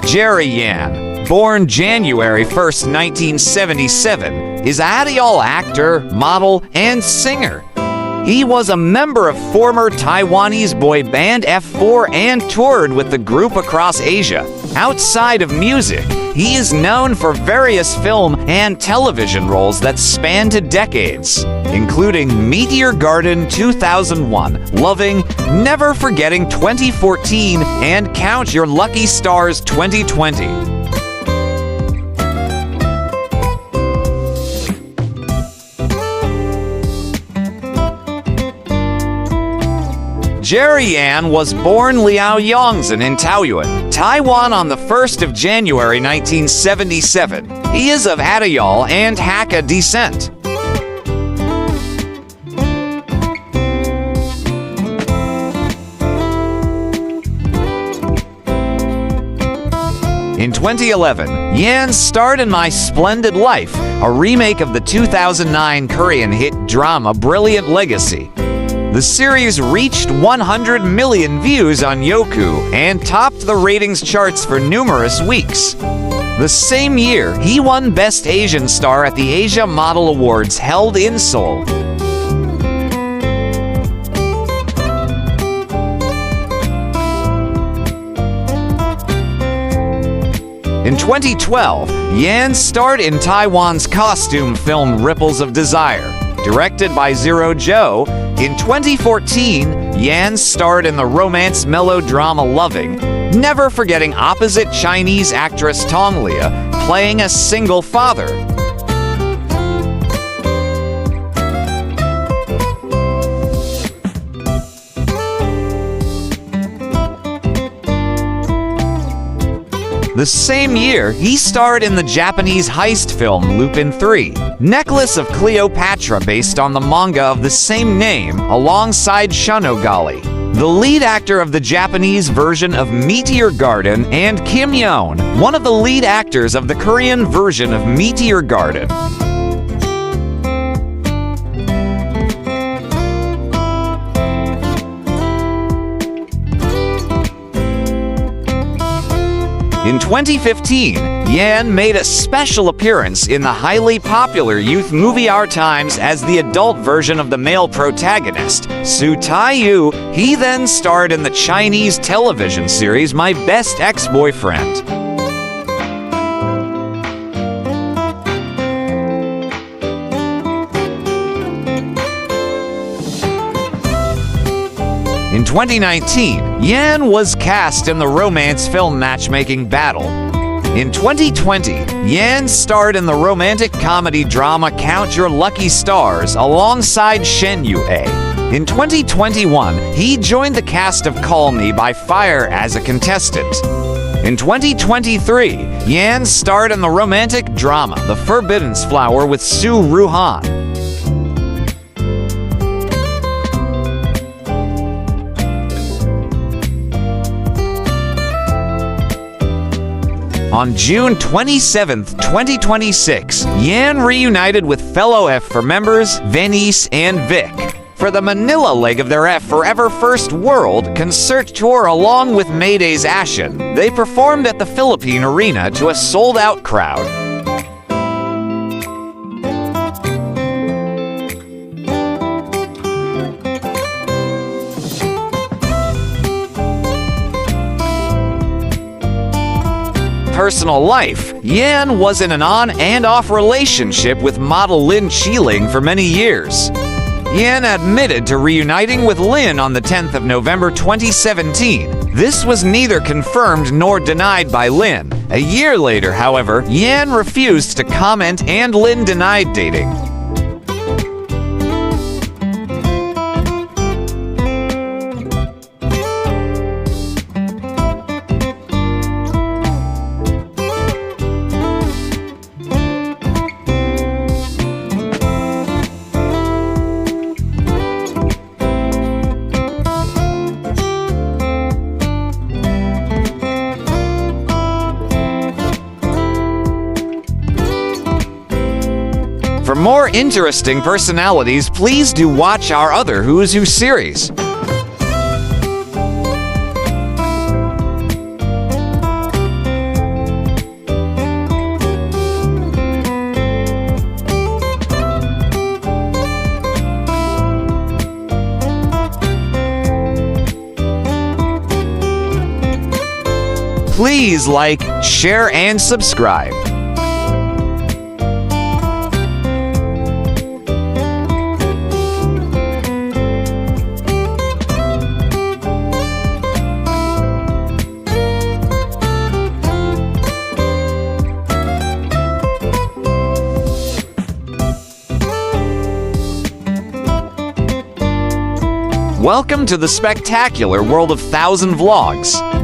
Jerry Yan, born January 1st, 1977, is an Atayal actor, model, and singer. He was a member of former Taiwanese boy band F4 and toured with the group across Asia. Outside of music, he is known for various film and television roles that span to decades, including Meteor Garden 2001, Loving, Never Forgetting 2014, and Count Your Lucky Stars 2020. Jerry Yan was born Liao Yongzhen in Taoyuan, Taiwan on the 1st of January 1977. He is of Atayal and Hakka descent. In 2011, Yan starred in My Splendid Life, a remake of the 2009 Korean hit drama Brilliant Legacy. The series reached 100 million views on Youku and topped the ratings charts for numerous weeks. The same year, he won Best Asian Star at the Asia Model Awards held in Seoul. In 2012, Yan starred in Taiwan's costume film Ripples of Desire, directed by Zero Joe. In 2014, Yan starred in the romance melodrama Loving, never forgetting opposite Chinese actress Tong Lia, playing a single father. The same year, he starred in the Japanese heist film Lupin III, Necklace of Cleopatra, based on the manga of the same name, alongside Shunogali, the lead actor of the Japanese version of Meteor Garden, and Kim Yeon, one of the lead actors of the Korean version of Meteor Garden. In 2015, Yan made a special appearance in the highly popular youth movie Our Times as the adult version of the male protagonist, Su Tai-yu. He then starred in the Chinese television series My Best Ex-Boyfriend. In 2019, Yan was cast in the romance film Matchmaking Battle. In 2020, Yan starred in the romantic comedy drama Count Your Lucky Stars alongside Shen Yue. In 2021, he joined the cast of Call Me by Fire as a contestant. In 2023, Yan starred in the romantic drama The Forbidden Flower with Su Ruhan. On June 27, 2026, Yan reunited with fellow F4 members Venice and Vic for the Manila leg of their F Forever First World concert tour along with Mayday's Ashen. They performed at the Philippine Arena to a sold-out crowd. Personal life, Yan was in an on and off relationship with model Lin Chiling for many years. Yan admitted to reuniting with Lin on the 10th of November 2017. This was neither confirmed nor denied by Lin. A year later, however, Yan refused to comment and Lin denied dating. For more interesting personalities, please do watch our other Who's Who series. Please like, share, and subscribe. Welcome to the spectacular world of 1,000 vlogs.